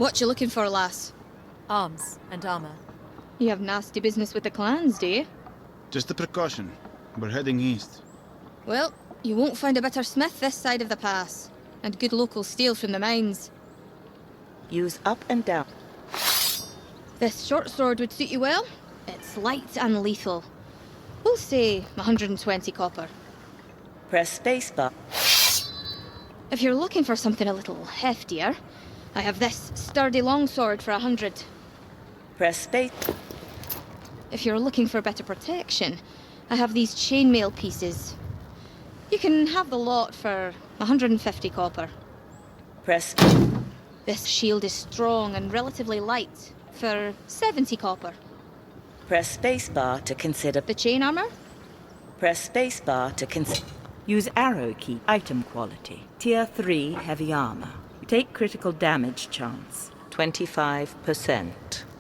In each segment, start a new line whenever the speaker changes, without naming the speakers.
What you looking for, lass?
Arms and armor.
You have nasty business with the clans, do you?
Just a precaution. We're heading east.
Well, you won't find a better smith this side of the pass. And good local steel from the mines.
Use up and down.
This short sword would suit you well. It's light and lethal. We'll say 120 copper.
Press spacebar.
If you're looking for something a little heftier, I have this sturdy longsword for 100.
Press space.
If you're looking for better protection, I have these chainmail pieces. You can have the lot for 150 copper.
Press.
This shield is strong and relatively light for 70 copper.
Press spacebar to consider.
The chain armor?
Press spacebar to consider. Use arrow key. Item quality. Tier 3 heavy armor. Take critical damage chance. 25%.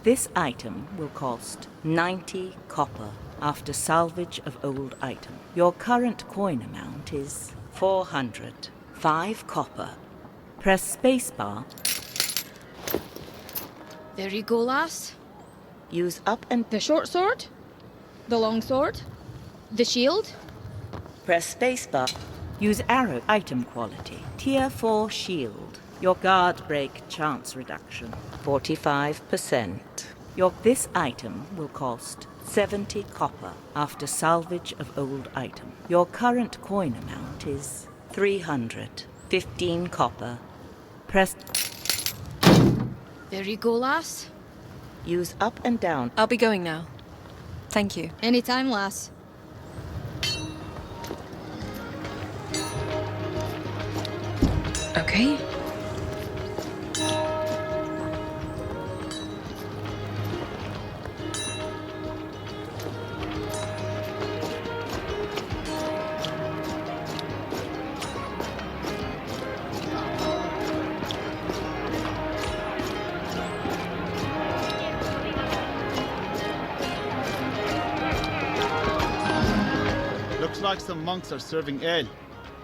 This item will cost 90 copper after salvage of old item. Your current coin amount is 400. 5 copper. Press spacebar.
There you go, lass.
Use up and
The short sword? The long sword? The shield?
press spacebar. Use arrow item quality. Tier 4 shield. Your guard break chance reduction. 45%. This item will cost 70 copper after salvage of old item. Your current coin amount is 300. 15 copper. Press.
There you go, lass.
Use up and down.
I'll be going now. Thank you.
Anytime, lass.
Okay.
Looks like some monks are serving ale.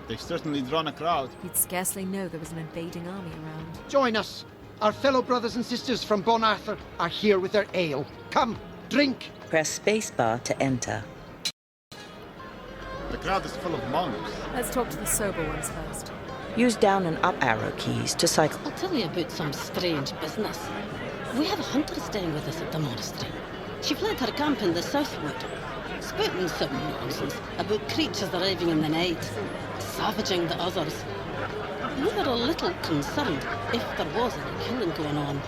They've certainly drawn a crowd.
You'd scarcely know there was an invading army around.
Join us. Our fellow brothers and sisters from Bon Arthur are here with their ale. Come, drink.
Press spacebar to enter.
The crowd is full of monks.
Let's talk to the sober ones first.
Use down and up arrow keys to cycle.
I'll tell you about some strange business. We have a hunter staying with us at the monastery. She fled her camp in the southwood, spouting some nonsense about creatures arriving in the night, savaging the others. We were a little concerned if there was any killing going on.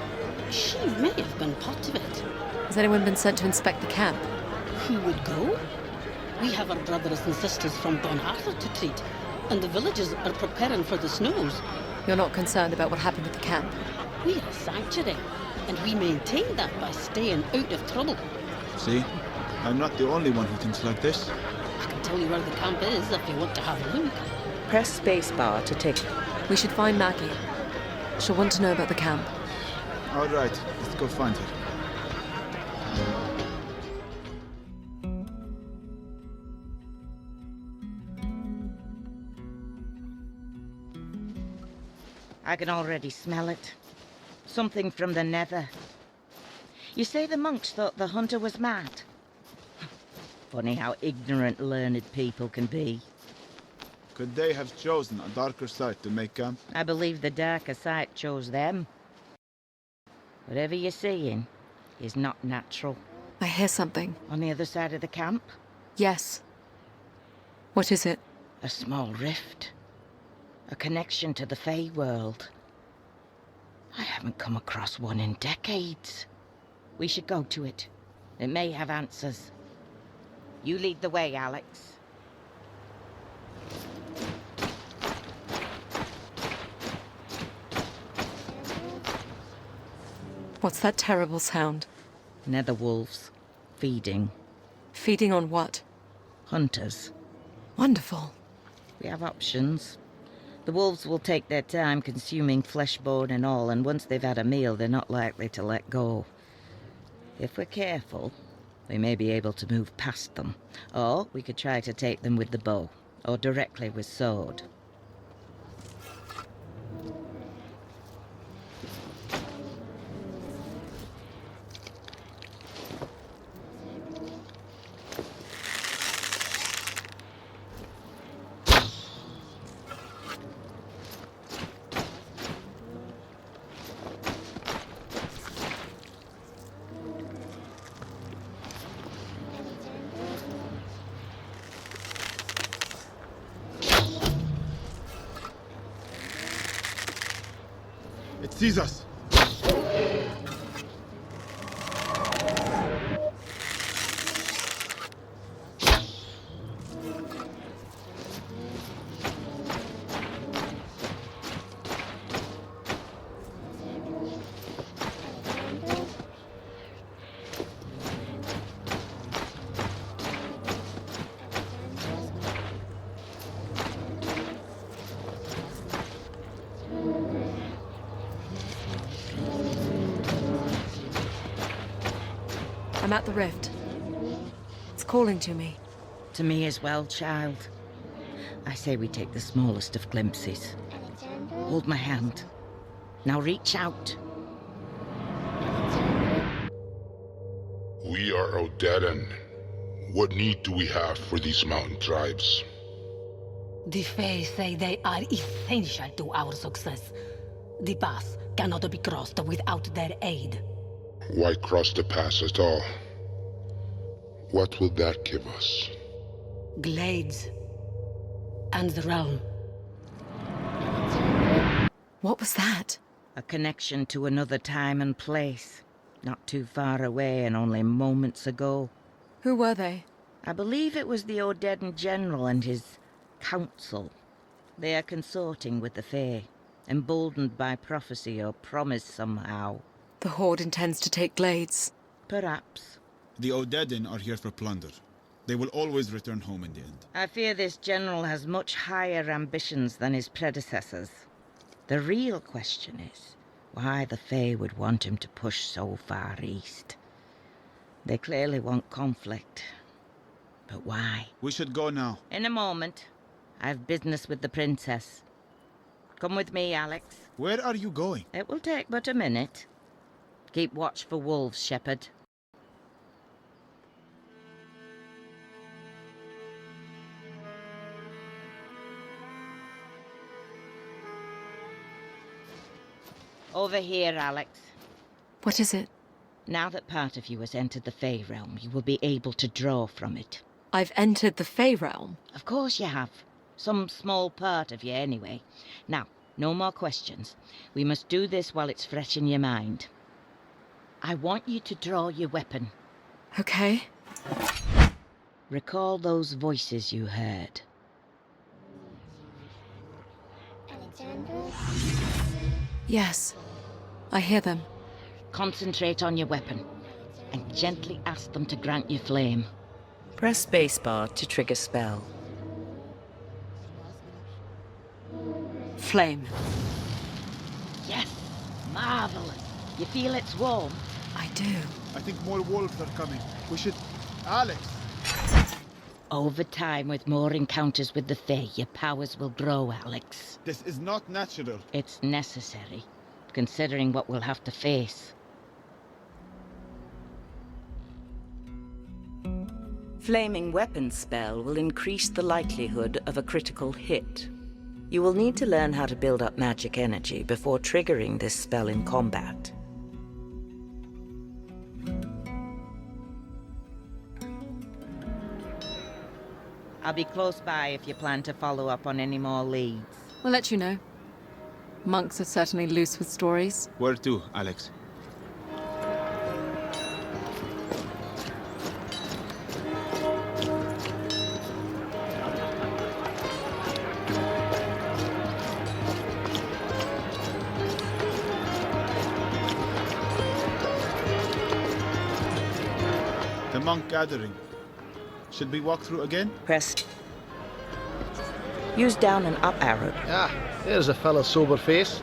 She may have been part of it.
Has anyone been sent to inspect the camp?
Who would go? We have our brothers and sisters from Bon Arthur to treat, and the villagers are preparing for the snows.
You're not concerned about what happened at the camp?
We are a sanctuary, and we maintain that by staying out of trouble.
See? I'm not the only one who thinks like this.
I can tell you where the camp is if you want to have a look.
Press spacebar to take.
We should find Maggie. She'll want to know about the camp.
All right, let's go find her.
I can already smell it. Something from the nether. You say the monks thought the hunter was mad? Funny how ignorant learned people can be.
Could they have chosen a darker site to make camp?
I believe the darker side chose them. Whatever you're seeing is not natural.
I hear something.
On the other side of the camp,
Yes. What is it?
a small rift. A connection to the Fey world. I haven't come across one in decades. We should go to it. It may have answers. You lead the way, Alex.
What's that terrible sound?
Nether wolves. Feeding.
Feeding on what?
Hunters.
Wonderful.
We have options. The wolves will take their time consuming flesh, bone and all, and once they've had a meal, they're not likely to let go. If we're careful, we may be able to move past them. Or we could try to take them with the bow, or directly with sword.
Seize us!
I'm at the rift. It's calling to me.
To me as well, child. I say we take the smallest of glimpses. Hold my hand. Now reach out.
We are Odedan. What need do we have for these mountain tribes?
The Fae say they are essential to our success. The pass cannot be crossed without their aid.
Why cross the pass at all? What will that give us?
Glades. And the realm.
What was that?
A connection to another time and place. Not too far away and only moments ago.
Who were they?
I believe it was the Odedan General and his council. They are consorting with the Fae, emboldened by prophecy or promise somehow.
The Horde intends to take Glades.
Perhaps.
The Odedan are here for plunder. They will always return home in the end.
I fear this general has much higher ambitions than his predecessors. The real question is why the Fae would want him to push so far east. They clearly want conflict. But why?
We should go now.
In a moment. I have business with the princess. Come with me, Alex.
Where are you going?
It will take but a minute. Keep watch for wolves, Shepherd. Over here, Alex.
What is it?
Now that part of you has entered the Fae realm, you will be able to draw from it.
I've entered the Fae realm.
Of course you have. Some small part of you, anyway. Now, no more questions. We must do this while it's fresh in your mind. I want you to draw your weapon.
Okay.
Recall those voices you heard.
Yes. I hear them.
Concentrate on your weapon, and gently ask them to grant you flame.
Press spacebar to trigger spell.
Flame.
Yes! Marvelous! You feel it's warm?
I do.
I think more wolves are coming. We should... Alex!
Over time, with more encounters with the Fae, your powers will grow, Alex.
This is not natural.
It's necessary, considering what we'll have to face.
Flaming weapon spell will increase the likelihood of a critical hit. You will need to learn how to build up magic energy before triggering this spell in combat.
I'll be close by if you plan to follow up on any more leads.
We'll let you know. Monks are certainly loose with stories.
Where to, Alex? The monk gathering. Should we walk through again?
Press. Use down and up arrow.
Ah, there's a fella sober face.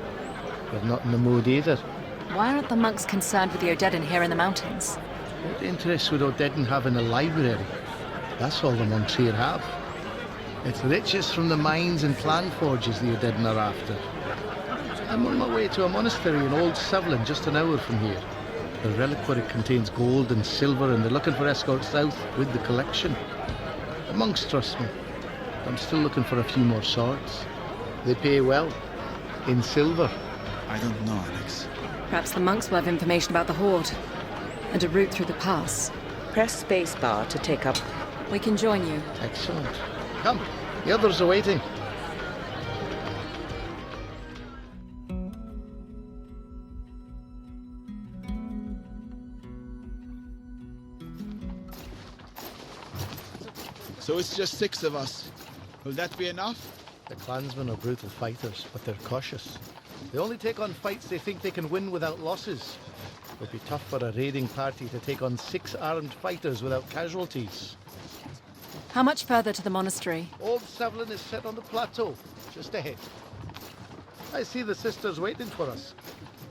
But not in the mood either.
Why aren't the monks concerned with the Odedan here in the mountains?
What interest would Odedan have in a library? That's all the monks here have. It's riches from the mines and clan forges the Odedan are after. I'm on my way to a monastery in Old Sevlin, just an hour from here. The reliquary contains gold and silver, and they're looking for escorts south with the collection. The monks trust me. I'm still looking for a few more swords. They pay well. In silver.
I don't know, Alex.
Perhaps the monks will have information about the Horde. And a route through the pass.
Press spacebar to take up.
We can join you.
Excellent. Come, the others are waiting.
So it's just 6 of us. Will that be enough?
The clansmen are brutal fighters, but they're cautious. They only take on fights they think they can win without losses. It would be tough for a raiding party to take on 6 armed fighters without casualties.
How much further to the monastery?
Old Sevlin is set on the plateau, just ahead. I see the sisters waiting for us.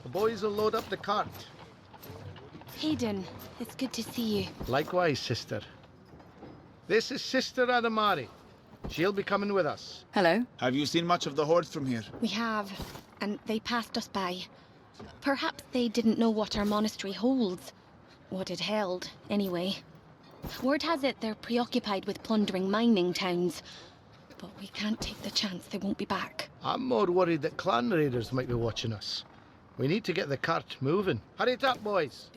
The boys will load up the cart.
Hayden, it's good to see you.
Likewise, sister. This is Sister Adamari. She'll be coming with us.
Hello?
Have you seen much of the Horde from here?
We have, and they passed us by. Perhaps they didn't know what our monastery holds. What it held, anyway. Word has it they're preoccupied with plundering mining towns. But we can't take the chance they won't be back.
I'm more worried that clan raiders might be watching us. We need to get the cart moving. Hurry it up, boys.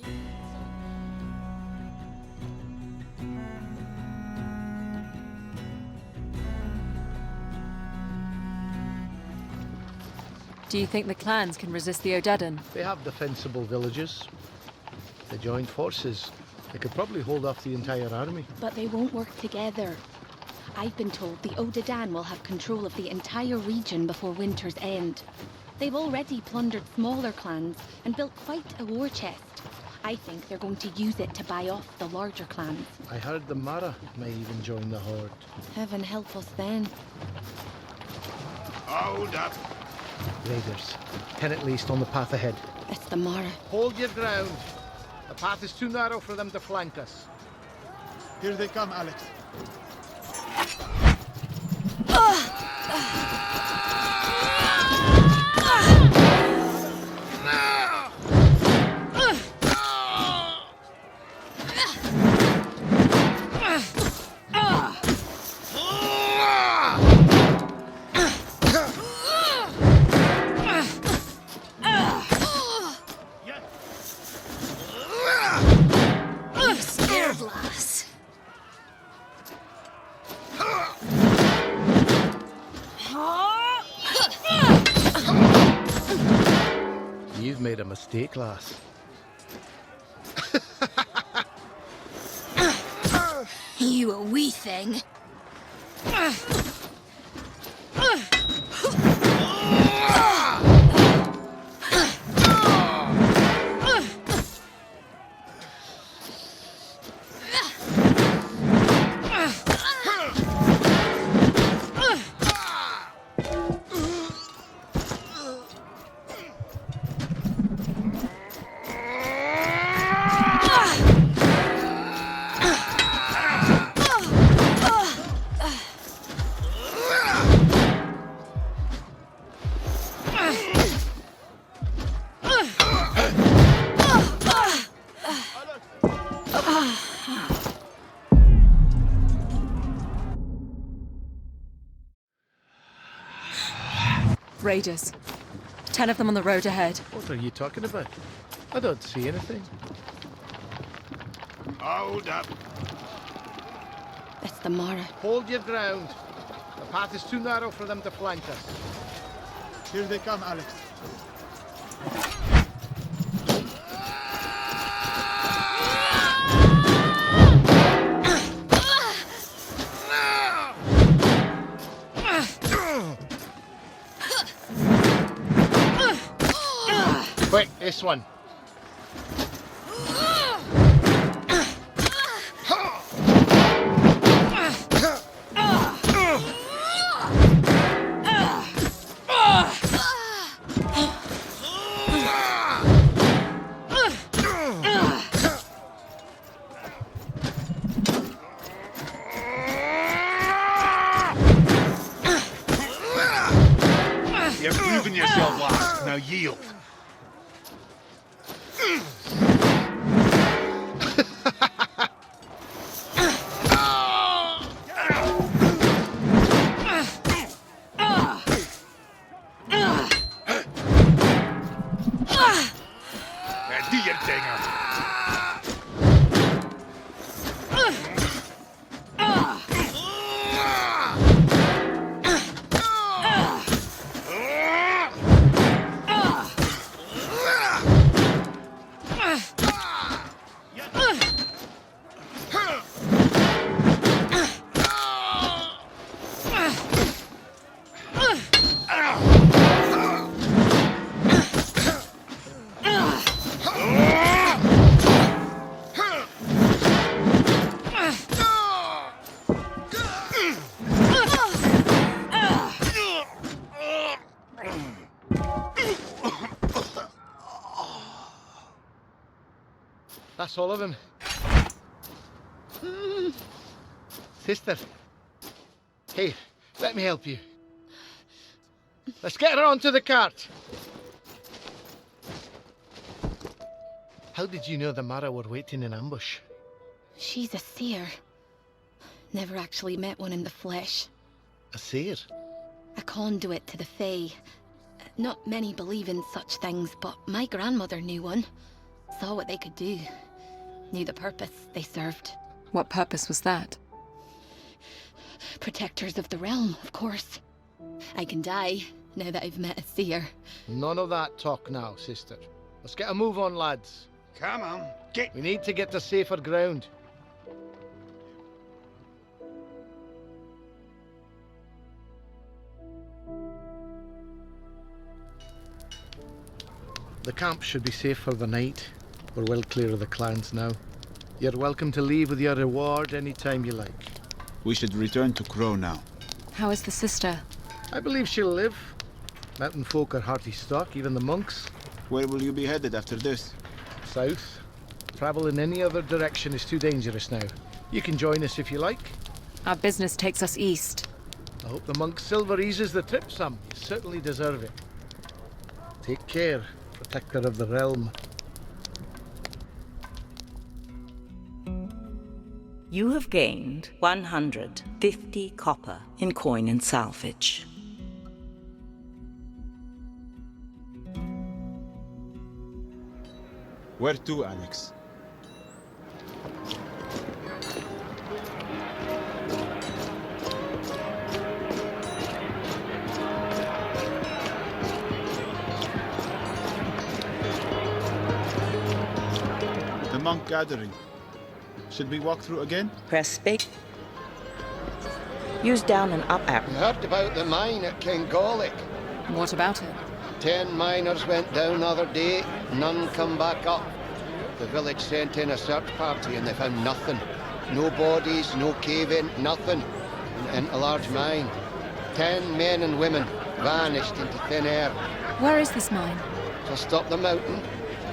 Do you think the clans can resist the Odedan?
They have defensible villages. If they joined forces, they could probably hold off the entire army.
But they won't work together. I've been told the Odedan will have control of the entire region before winter's end. They've already plundered smaller clans and built quite a war chest. I think they're going to use it to buy off the larger clans.
I heard the Mara may even join the Horde.
Heaven help us then.
Hold up.
Raiders. 10 at least on the path ahead.
It's the Mara.
Hold your ground. The path is too narrow for them to flank us.
Here they come, Alex.
You've made a mistake, lass.
You a wee thing.
Raiders. 10 of them on the road ahead.
What are you talking about? I don't see anything.
Hold up.
It's the Mara.
Hold your ground. The path is too narrow for them to flank us.
Here they come, Alex.
Quick, this one.
You've proven yourself last. Now yield. Now do your thing.
That's all of him. Sister. Hey, let me help you. Let's get her onto the cart. How did you know the Mara were waiting in ambush?
She's a seer. Never actually met one in the flesh.
A seer?
A conduit to the Fae. Not many believe in such things, but my grandmother knew one. Saw what they could do. Knew the purpose they served.
What purpose was that?
Protectors of the realm, of course. I can die, now that I've met a seer.
None of that talk now, sister. Let's get a move on, lads.
Come on, get...
We need to get to safer ground. The camp should be safe for the night. We're well clear of the clans now. You're welcome to leave with your reward any time you like.
We should return to Crow now.
How is the sister?
I believe she'll live. Mountain folk are hearty stock, even the monks.
Where will you be headed after this?
South. Travel in any other direction is too dangerous now. You can join us if you like.
Our business takes us east.
I hope the monk's silver eases the trip some. You certainly deserve it. Take care, protector of the realm.
You have gained 150 copper in coin and salvage.
Where to, Alex? The monk gathering. Should we walk through again?
Press space. Use down and up arrow.
I heard about the mine at Kingolic.
What about it?
10 miners went down the other day, none come back up. The village sent in a search party and they found nothing. No bodies, no cave-in, nothing. In a large mine. 10 men and women vanished into thin air.
Where is this mine?
Just up the mountain.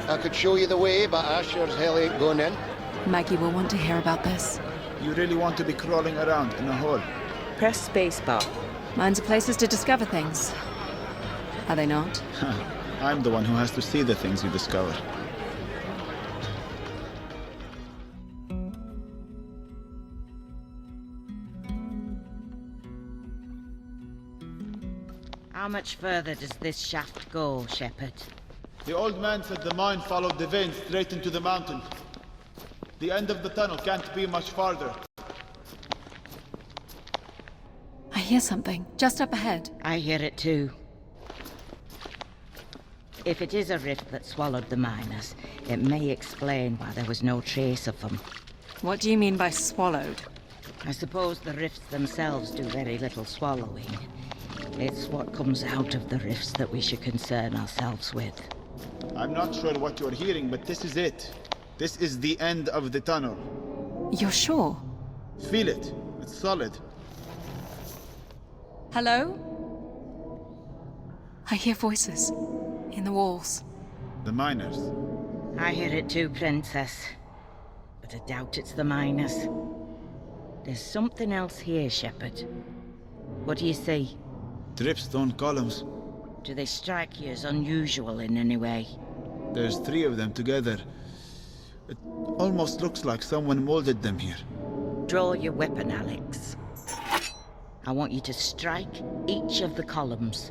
I could show you the way, but I sure as hell ain't going in.
Maggie will want to hear about this.
You really want to be crawling around in a hole?
Press spacebar.
Mines are places to discover things. Are they not?
I'm the one who has to see the things you discover.
How much further does this shaft go, Shepherd?
The old man said the mine followed the vein straight into the mountain. The end of the tunnel can't be much farther.
I hear something, just up ahead.
I hear it too. If it is a rift that swallowed the miners, it may explain why there was no trace of them.
What do you mean by swallowed?
I suppose the rifts themselves do very little swallowing. It's what comes out of the rifts that we should concern ourselves with.
I'm not sure what you're hearing, but this is it. This is the end of the tunnel.
You're sure?
Feel it. It's solid.
Hello? I hear voices in the walls.
The miners.
I hear it too, Princess. But I doubt it's the miners. There's something else here, Shepherd. What do you see?
Dripstone columns.
Do they strike you as unusual in any way?
There's 3 of them together. It almost looks like someone molded them here.
Draw your weapon, Alex. I want you to strike each of the columns.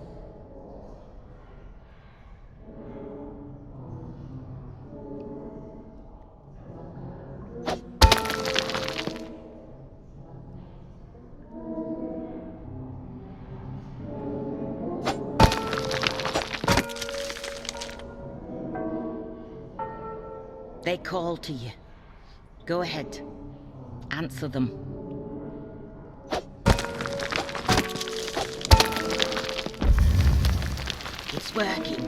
They call to you. Go ahead. Answer them. It's working.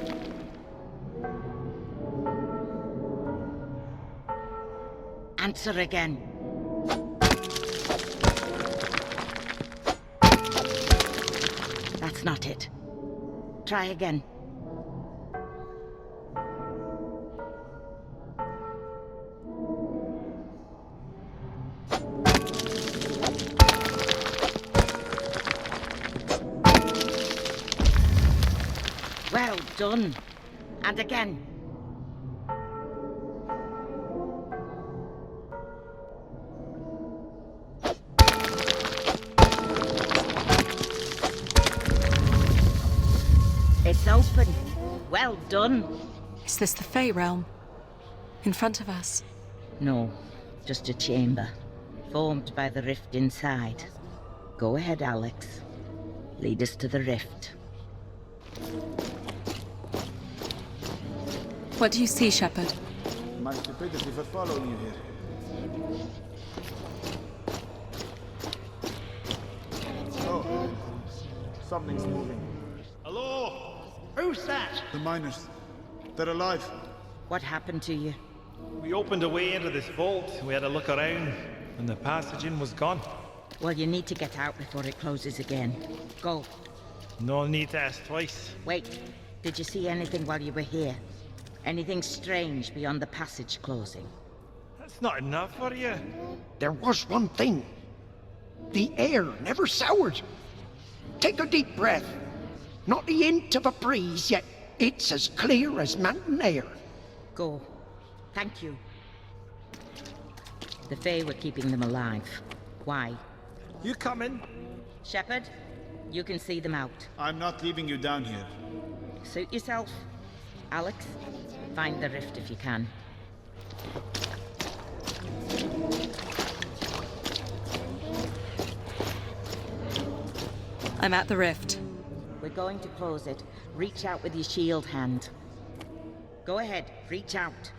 Answer again. That's not it. Try again. done. And again. It's open. Well done.
Is this the Fey realm? In front of us?
No, just a chamber, formed by the rift inside. Go ahead, Alex. Lead us to the rift.
What do you see, Shepard?
My stupidity for following you here. Oh, something's moving.
Hello? Who's that?
The miners. They're alive.
What happened to you?
We opened a way into this vault. We had a look around, and the passage in was gone.
Well, you need to get out before it closes again. Go.
No need to ask twice.
Wait, did you see anything while you were here? Anything strange beyond the passage closing?
That's not enough for you.
There was one thing. The air never soured. Take a deep breath. Not the hint of a breeze, yet it's as clear as mountain air.
Go. Thank you. The Fae were keeping them alive. Why?
You coming?
Shepard, you can see them out.
I'm not leaving you down here.
Suit yourself. Alex, find the rift if you can.
I'm at the rift.
We're going to close it. Reach out with your shield hand. Go ahead, reach out.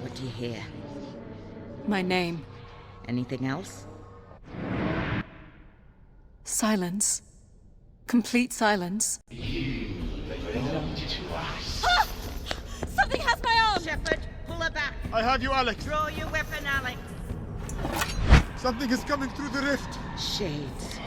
What do you hear?
My name.
Anything else?
Silence. Complete silence. Something has my arm!
Shepard, pull her back.
I have you, Alex.
Draw your weapon, Alex.
Something is coming through the rift.
Shades.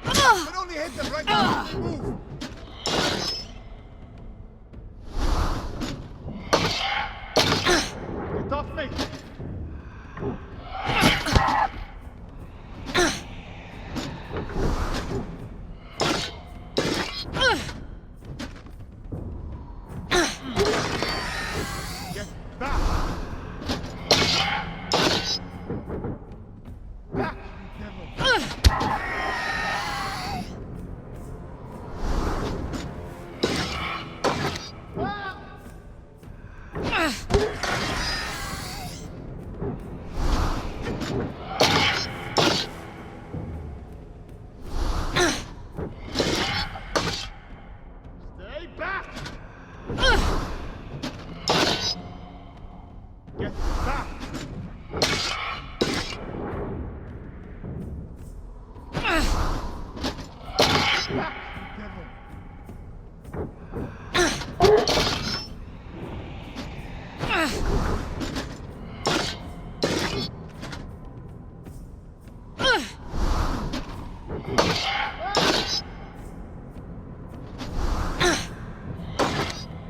But only hit them right now. Move. Get off me. Get back. Back, devil. Stay back! Get back! Back, devil!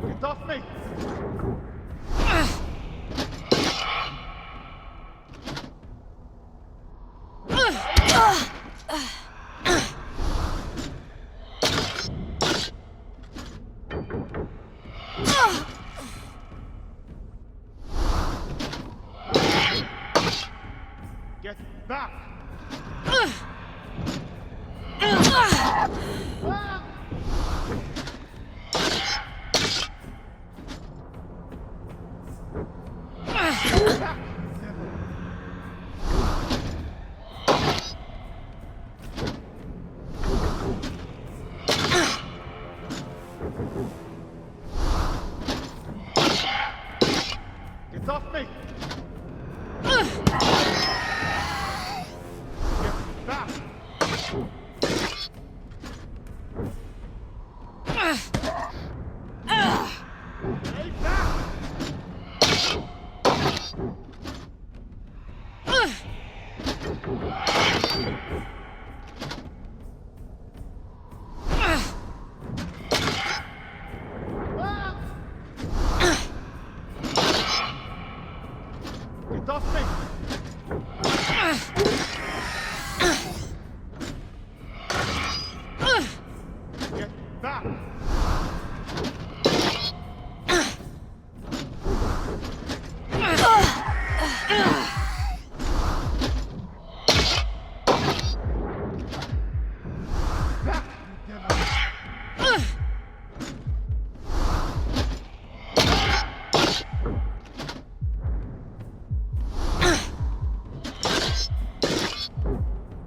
Get off me! Get back! Back, devil! Get off me! Get back! Stay back! Get off me! Get back!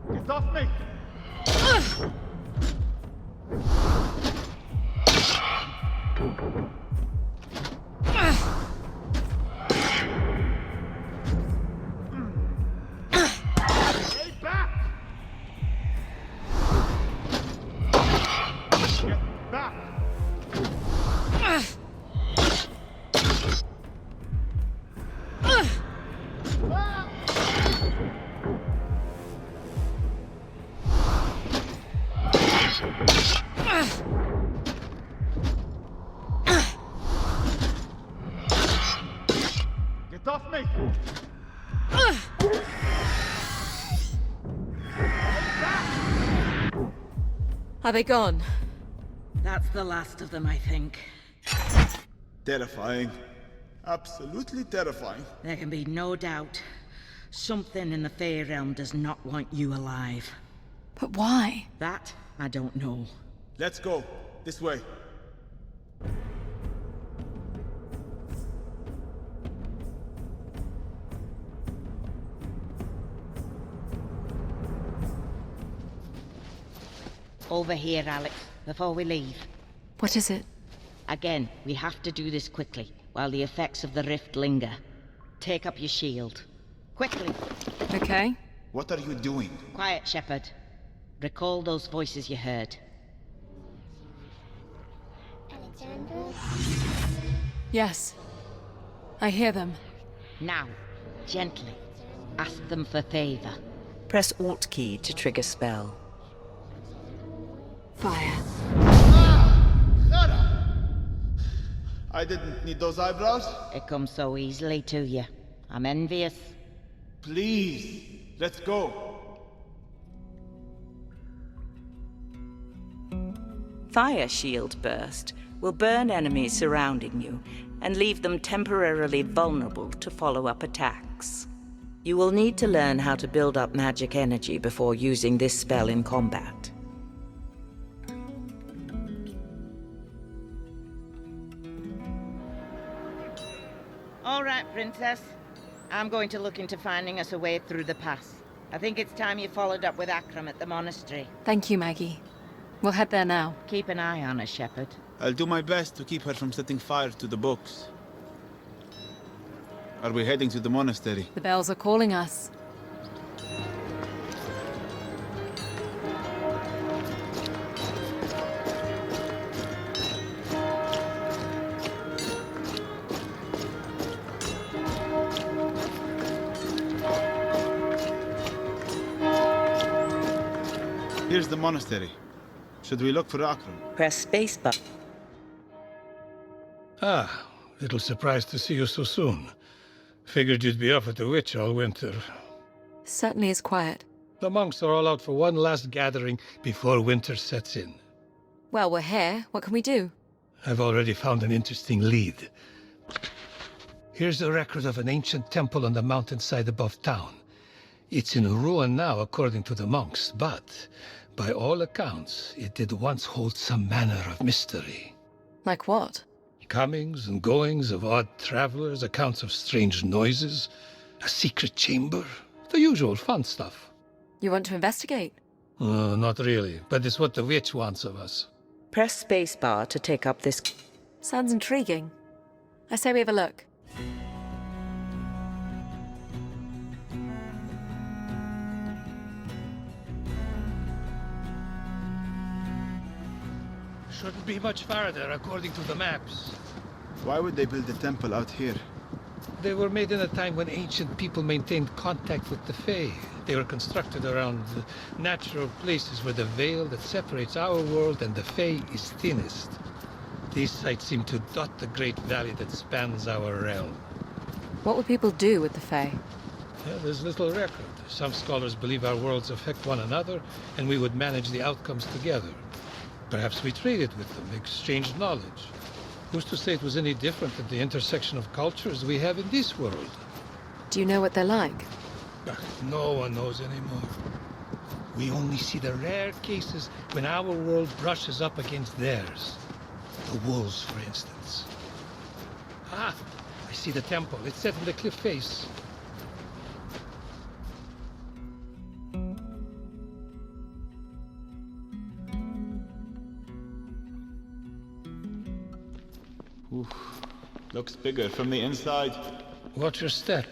Get off me! Stay back! Get back! Get off me!
Are they gone?
That's the last of them, I think.
Terrifying. Absolutely terrifying.
There can be no doubt. Something in the Fey realm does not want you alive.
But why?
That, I don't know.
Let's go. This way.
Over here, Alex, before we leave.
What is it?
Again, we have to do this quickly, while the effects of the rift linger. Take up your shield. Quickly!
Okay.
What are you doing?
Quiet, Shepard. Recall those voices you heard.
Yes. I hear them.
Now, gently, ask them for favor.
Press Alt key to trigger spell.
Fire.
I didn't need those eyebrows.
It comes so easily to you. I'm envious.
Please, let's go.
Fire Shield Burst will burn enemies surrounding you and leave them temporarily vulnerable to follow-up attacks. You will need to learn how to build up magic energy before using this spell in combat.
All right, Princess. I'm going to look into finding us a way through the pass. I think it's time you followed up with Akram at the monastery.
Thank you, Maggie. We'll head there now.
Keep an eye on her, Shepard.
I'll do my best to keep her from setting fire to the books. Are we heading to the monastery?
The bells are calling us.
Here's the monastery. Should we look for Akram?
Press spacebar.
Ah, little surprised to see you so soon. Figured you'd be off at the witch all winter.
Certainly is quiet.
The monks are all out for one last gathering before winter sets in.
Well, we're here. What can we do?
I've already found an interesting lead. Here's a record of an ancient temple on the mountainside above town. It's in ruin now, according to the monks, but by all accounts, it did once hold some manner of mystery.
Like what?
Comings and goings of odd travelers, accounts of strange noises, a secret chamber, the usual fun stuff.
You want to investigate?
Not really, but it's what the witch wants of us.
Press spacebar to take up this.
Sounds intriguing. I say we have a look.
Shouldn't be much farther, according to the maps.
Why would they build a temple out here?
They were made in a time when ancient people maintained contact with the Fae. They were constructed around natural places where the veil that separates our world and the Fae is thinnest. These sites seem to dot the great valley that spans our realm.
What would people do with the Fae?
Yeah, there's little record. Some scholars believe our worlds affect one another, and we would manage the outcomes together. Perhaps we traded with them, exchanged knowledge. Who's to say it was any different at the intersection of cultures we have in this world?
Do you know what they're like?
No one knows anymore. We only see the rare cases when our world brushes up against theirs. The wolves, for instance. Ah, I see the temple. It's set in the cliff face.
Oof. Looks bigger from the inside.
Watch your step.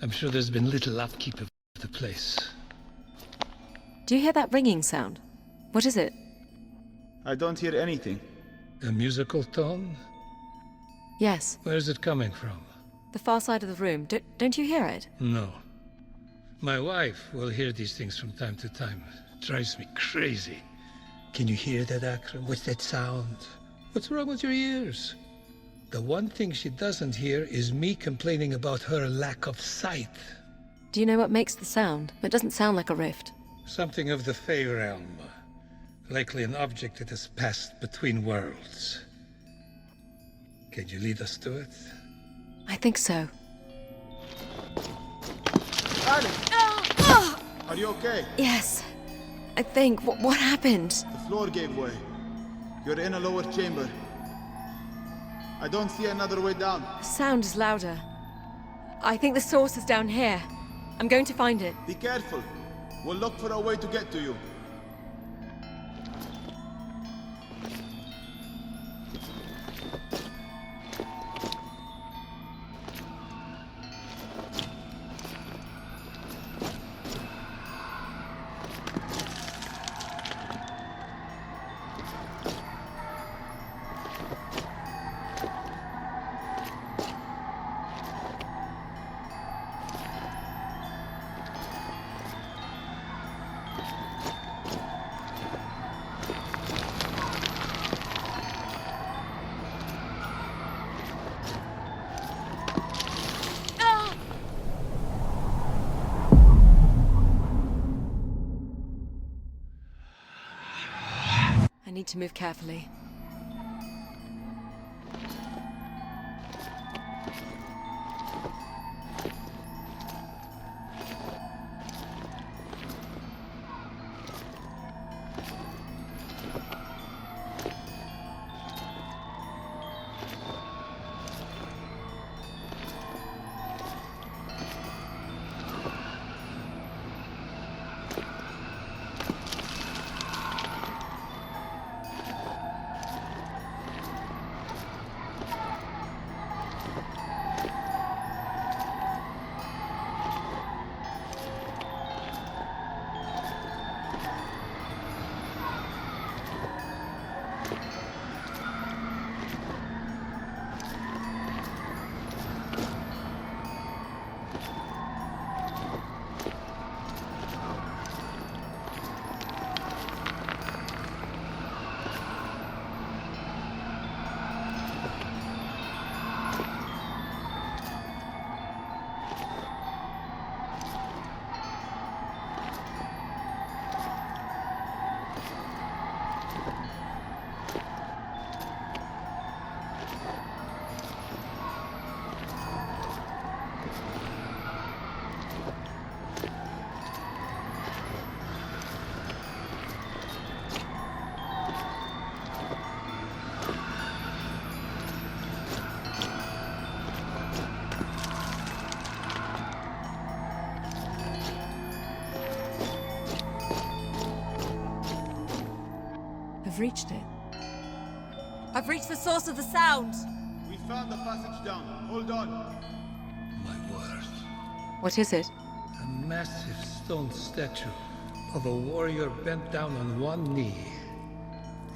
I'm sure there's been little upkeep of the place.
Do you hear that ringing sound? What is it?
I don't hear anything.
A musical tone?
Yes.
Where is it coming from?
The far side of the room. Don't you hear it?
No. My wife will hear these things from time to time. It drives me crazy. Can you hear that, Akram? What's that sound? What's wrong with your ears? The one thing she doesn't hear is me complaining about her lack of sight.
Do you know what makes the sound? It doesn't sound like a rift.
Something of the Fae realm. Likely an object that has passed between worlds. Can you lead us to it?
I think so.
Alex! Are you okay?
Yes. I think. What happened?
The floor gave way. You're in a lower chamber. I don't see another way down.
The sound is louder. I think the source is down here. I'm going to find it.
Be careful. We'll look for a way to get to you.
I need to move carefully. I've reached it. I've reached the source of the sound!
We found the passage down. Hold on.
My word.
What is it?
A massive stone statue of a warrior bent down on one knee.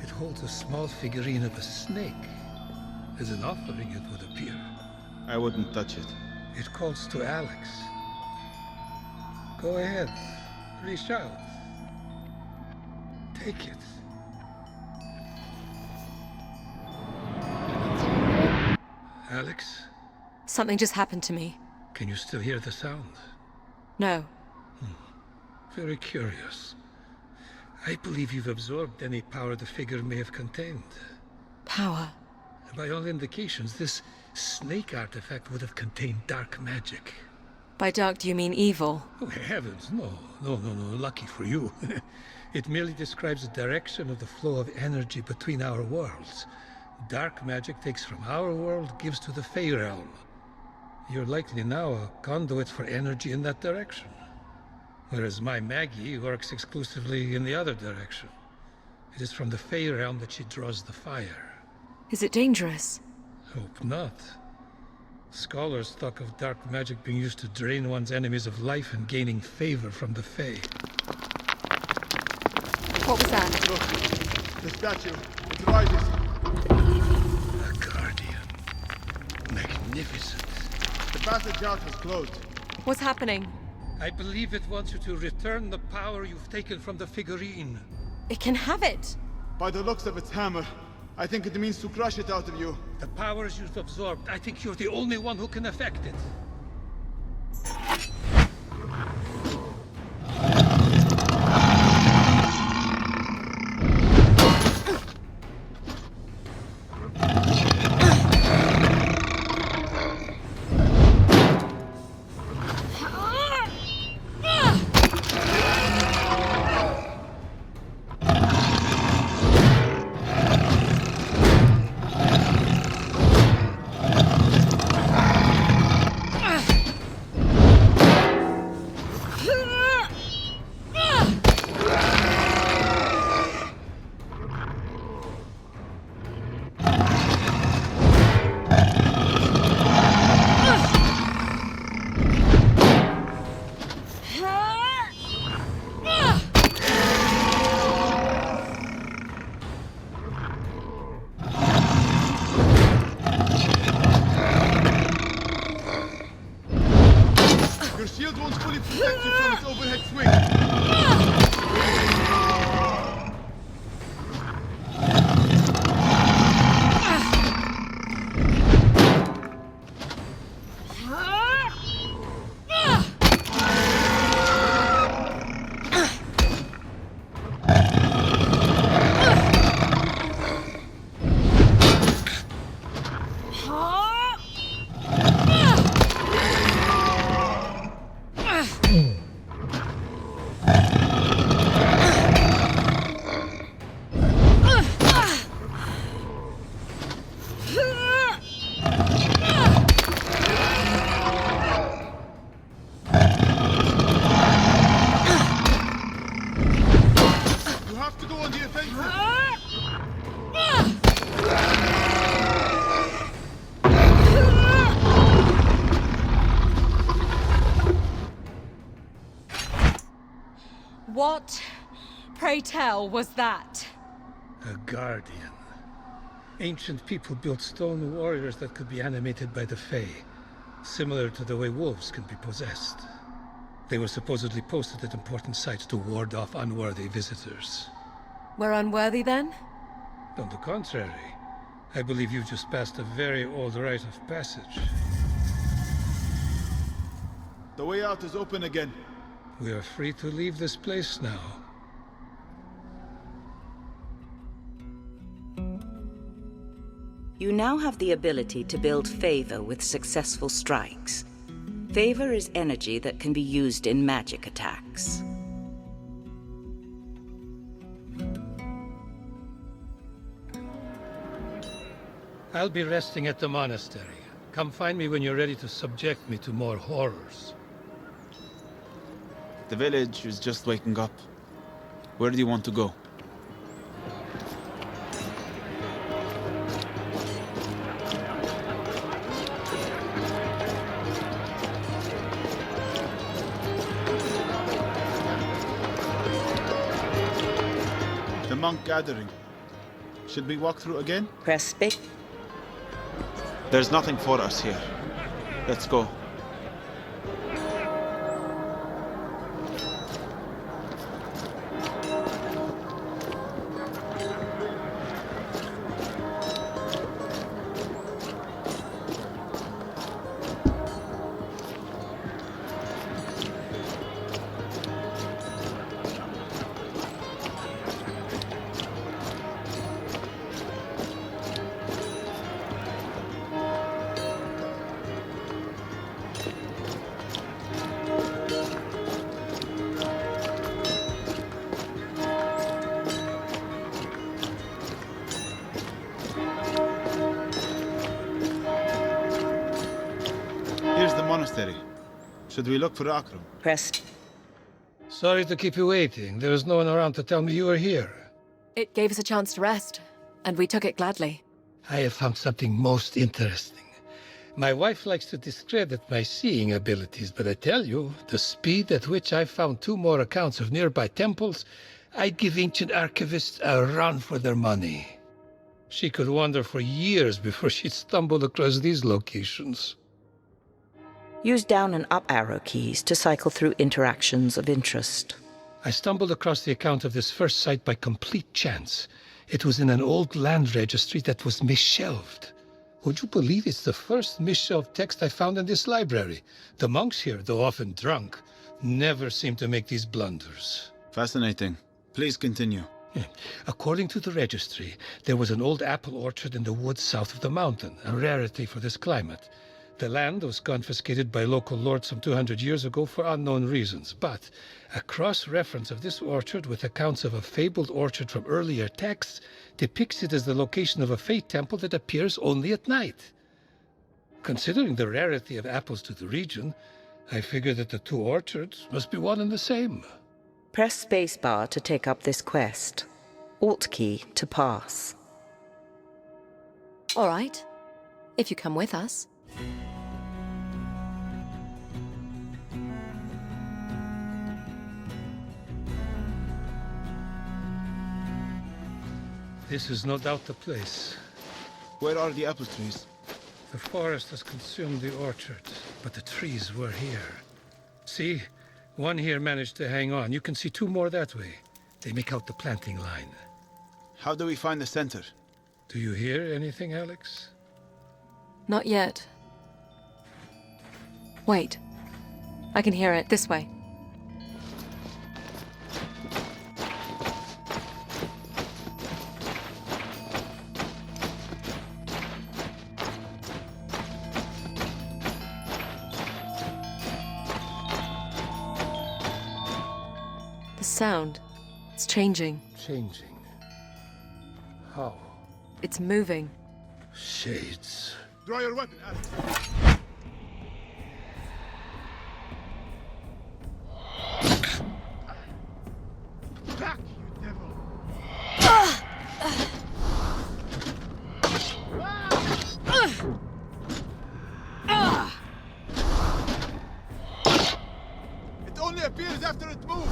It holds a small figurine of a snake. As an offering, it would appear.
I wouldn't touch it.
It calls to Alex. Go ahead. Reach out. Take it. Alex?
Something just happened to me.
Can you still hear the sound?
No.
Very curious. I believe you've absorbed any power the figure may have contained.
Power?
By all indications, this snake artifact would have contained dark magic.
By dark, do you mean evil?
Oh, heavens, no. No, lucky for you. It merely describes the direction of the flow of energy between our worlds. Dark magic takes from our world, gives to the Fey realm. You're likely now a conduit for energy in that direction. Whereas my Maggie works exclusively in the other direction. It is from the Fey realm that she draws the fire.
Is it dangerous?
Hope not. Scholars talk of dark magic being used to drain one's enemies of life and gaining favor from the Fey.
What was that?
Look, the statue. It rises.
A guardian. Magnificent.
The passage out is closed.
What's happening?
I believe it wants you to return the power you've taken from the figurine.
It can have it!
By the looks of its hammer, I think it means to crush it out of you.
The powers you've absorbed, I think you're the only one who can affect it.
Your shield won't fully protect you from its overhead swing.
What, pray tell, was that?
A guardian. Ancient people built stone warriors that could be animated by the Fae, similar to the way wolves can be possessed. They were supposedly posted at important sites to ward off unworthy visitors.
We're unworthy then?
On the contrary, I believe you've just passed a very old rite of passage.
The way out is open again.
We are free to leave this place now.
You now have the ability to build favor with successful strikes. Favor is energy that can be used in magic attacks.
I'll be resting at the monastery. Come find me when you're ready to subject me to more horrors.
The village is just waking up. Where do you want to go? The monk gathering. Should we walk through again?
Press space.
There's nothing for us here. Let's go. monastery. Should we look for Akram?
Press.
Sorry to keep you waiting. There was no one around to tell me you were here.
It gave us a chance to rest, and we took it gladly.
I have found something most interesting. My wife likes to discredit my seeing abilities, but I tell you, the speed at which I found 2 more accounts of nearby temples, I'd give ancient archivists a run for their money. She could wander for years before she'd stumble across these locations.
Use down and up arrow keys to cycle through interactions of interest.
I stumbled across the account of this first site by complete chance. It was in an old land registry that was misshelved. Would you believe it's the first misshelved text I found in this library? The monks here, though often drunk, never seem to make these blunders.
Fascinating. Please continue.
According to the registry, there was an old apple orchard in the woods south of the mountain, a rarity for this climate. The land was confiscated by local lords some 200 years ago for unknown reasons, but a cross-reference of this orchard with accounts of a fabled orchard from earlier texts depicts it as the location of a Fey temple that appears only at night. Considering the rarity of apples to the region, I figure that the 2 orchards must be one and the same.
Press spacebar to take up this quest. Alt key to pass.
All right. If you come with us.
This is no doubt the place.
Where are the apple trees?
The forest has consumed the orchard, but the trees were here. See? One here managed to hang on. You can see 2 more that way. They make out the planting line.
How do we find the center?
Do you hear anything, Alex?
Not yet. Wait. I can hear it. This way. The sound. It's changing.
Changing? How?
It's moving.
Shades.
Draw your weapon, Alex. Back, you devil! It only appears after it moves!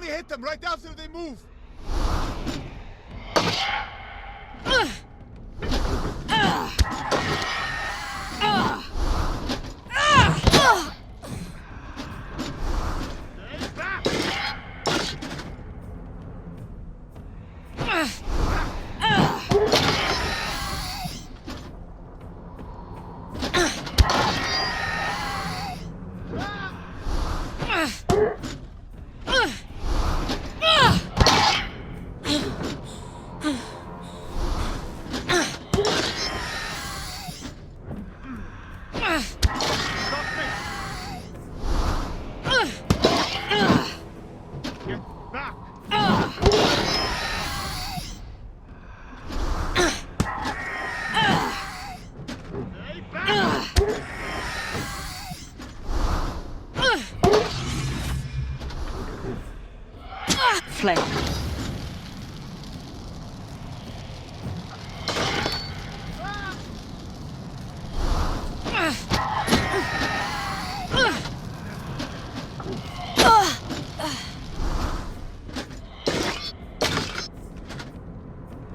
Hit them right after they move.
Flame.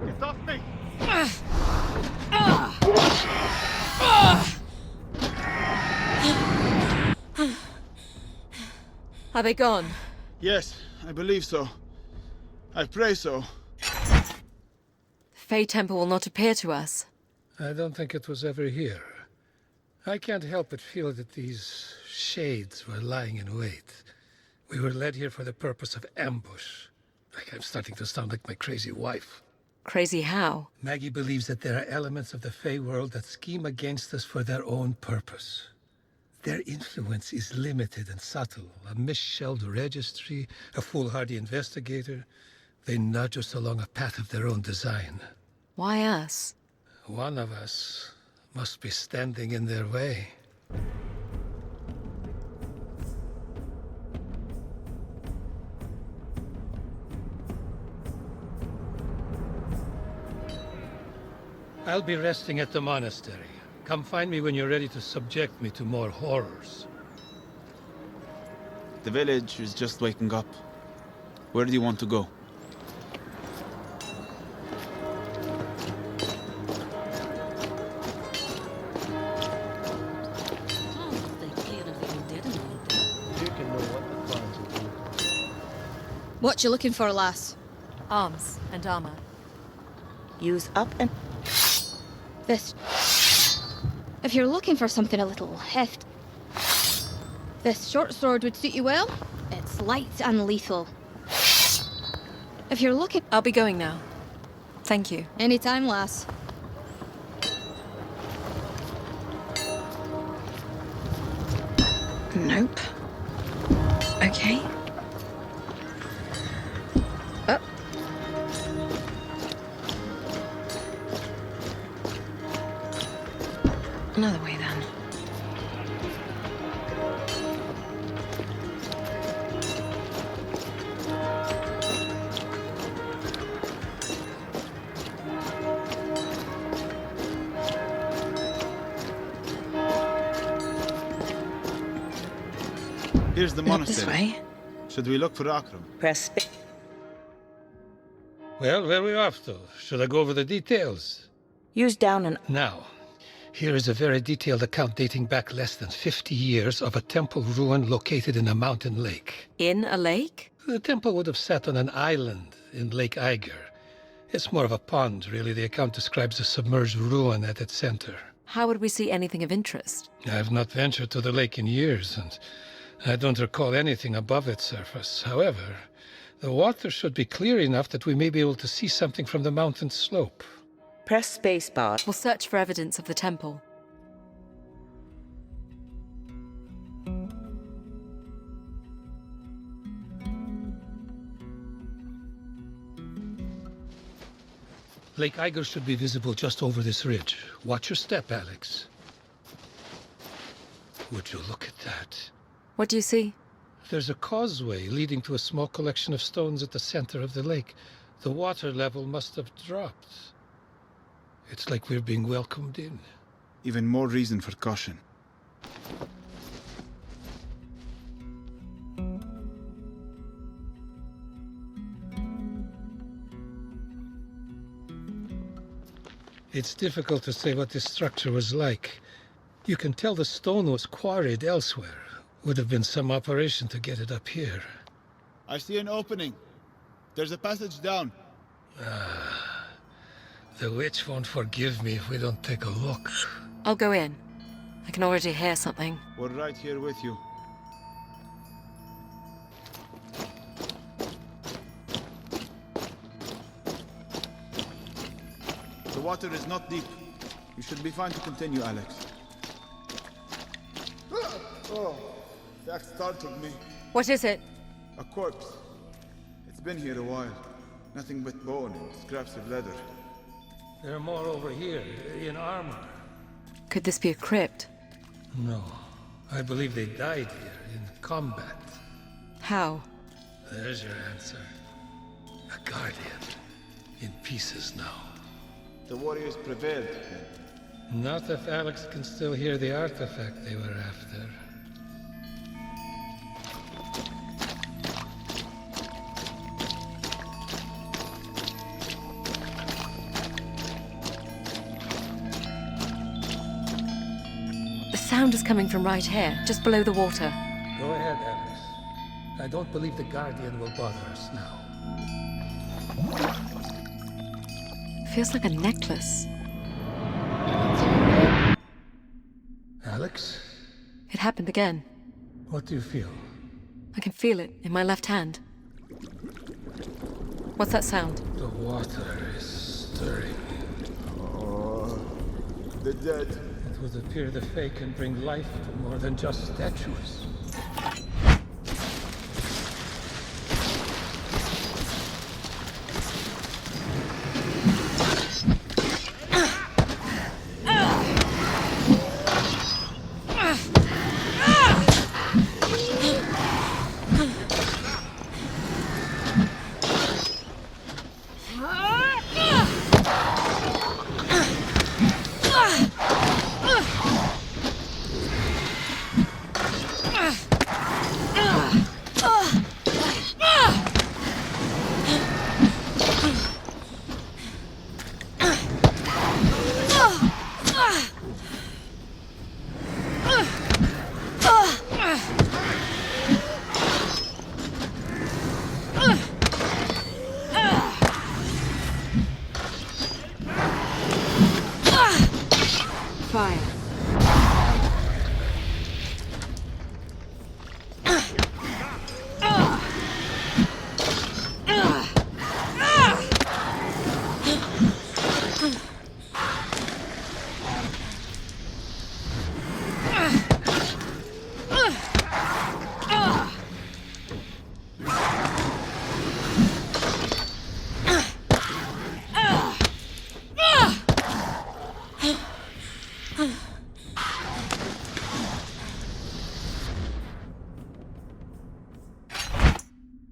Get off me!
Are they gone?
Yes, I believe so. I pray so.
The Fey Temple will not appear to us.
I don't think it was ever here. I can't help but feel that these shades were lying in wait. We were led here for the purpose of ambush. Like I'm starting to sound like my crazy wife.
Crazy how?
Maggie believes that there are elements of the Fey world that scheme against us for their own purpose. Their influence is limited and subtle. A misshelved registry, a foolhardy investigator. They nudge us along a path of their own design.
Why us?
One of us must be standing in their way. I'll be resting at the monastery. Come find me when you're ready to subject me to more horrors.
The village is just waking up. Where do you want to go?
What you looking for, lass?
Arms and armor.
Use up and...
This... If you're looking for something a little heft... This short sword would suit you well. It's light and lethal. If you're looking...
I'll be going now. Thank you.
Anytime, lass.
Nope. Okay. Oh. Another way then.
Here's the
Not
monastery.
this way.
Should we look for Akram?
Press...
Well, where are we off to? Should I go over the details?
Use down and...
Now, here is a very detailed account dating back less than 50 years of a temple ruin located in a mountain lake.
In a lake?
The temple would have sat on an island in Lake Eiger. It's more of a pond, really. The account describes a submerged ruin at its center.
How would we see anything of interest?
I've not ventured to the lake in years, and I don't recall anything above its surface. However, the water should be clear enough that we may be able to see something from the mountain slope.
Press spacebar.
We'll search for evidence of the temple.
Lake Eiger should be visible just over this ridge. Watch your step, Alex. Would you look at that?
What do you see?
There's a causeway leading to a small collection of stones at the center of the lake. The water level must have dropped. It's like we're being welcomed in.
Even more reason for caution.
It's difficult to say what this structure was like. You can tell the stone was quarried elsewhere. Would have been some operation to get it up here.
I see an opening. There's a passage down.
The witch won't forgive me if we don't take a look.
I'll go in. I can already hear something.
We're right here with you. The water is not deep. You should be fine to continue, Alex. Oh, that startled me.
What is it?
A corpse. It's been here a while. Nothing but bone and scraps of leather.
There are more over here, in armor.
Could this be a crypt?
No. I believe they died here, in combat.
How?
There's your answer. A guardian. In pieces now.
The warriors prevailed, then.
Not if Alex can still hear the artifact they were after.
The sound is coming from right here, just below the water.
Go ahead, Alex. I don't believe the Guardian will bother us now.
Feels like a necklace.
Alex?
It happened again.
What do you feel?
I can feel it in my left hand. What's that sound?
The water is stirring.
Oh, the dead.
It would appear the Fae can bring life to more than just statues.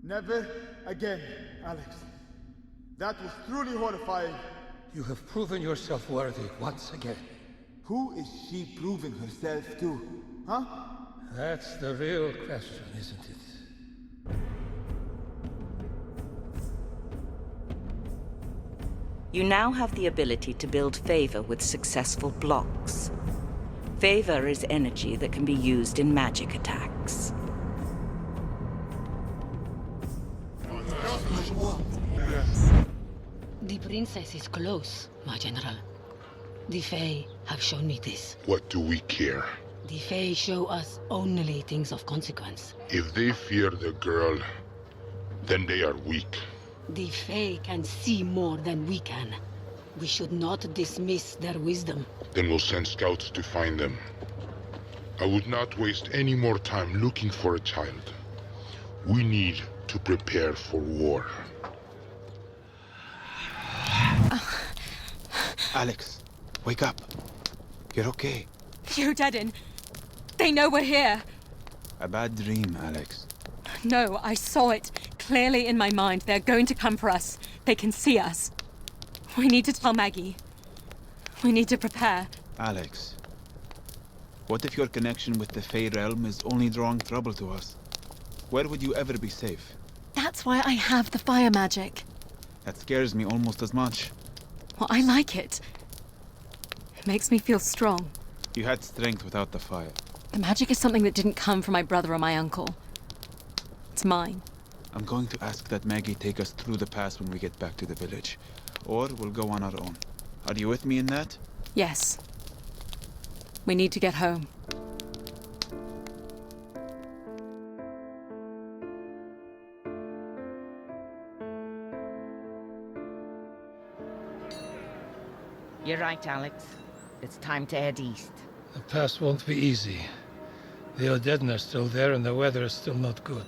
Never again, Alex. That was truly horrifying.
You have proven yourself worthy once again.
Who is she proving herself to? Huh?
That's the real question, isn't it?
You now have the ability to build favor with successful blocks. Favor is energy that can be used in magic attacks.
The princess is close, my general. The Fae have shown me this.
What do we care?
The Fae show us only things of consequence.
If they fear the girl, then they are weak.
The Fae can see more than we can. We should not dismiss their wisdom.
Then we'll send scouts to find them. I would not waste any more time looking for a child. We need to prepare for war.
Alex, wake up. You're okay.
You, Deadin. They know we're here.
A bad dream, Alex.
No, I saw it clearly in my mind. They're going to come for us. They can see us. We need to tell Maggie. We need to prepare.
Alex, what if your connection with the Fae realm is only drawing trouble to us? Where would you ever be safe?
That's why I have the fire magic.
That scares me almost as much.
Well, I like it. It makes me feel strong.
You had strength without the fire.
The magic is something that didn't come from my brother or my uncle. It's mine.
I'm going to ask that Maggie take us through the pass when we get back to the village. Or we'll go on our own. Are you with me in that?
Yes. We need to get home.
You're right, Alex. It's time to head east.
The pass won't be easy. The Odedden are still there and the weather is still not good.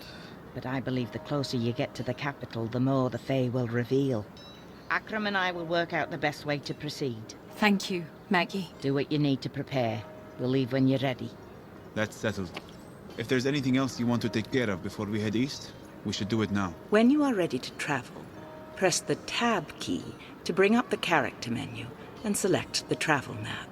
But I believe the closer you get to the capital, the more the Fae will reveal. Akram and I will work out the best way to proceed.
Thank you, Maggie.
Do what you need to prepare. We'll leave when you're ready.
That's settled. If there's anything else you want to take care of before we head east, we should do it now.
When you are ready to travel, press the Tab key to bring up the character menu and select the travel map.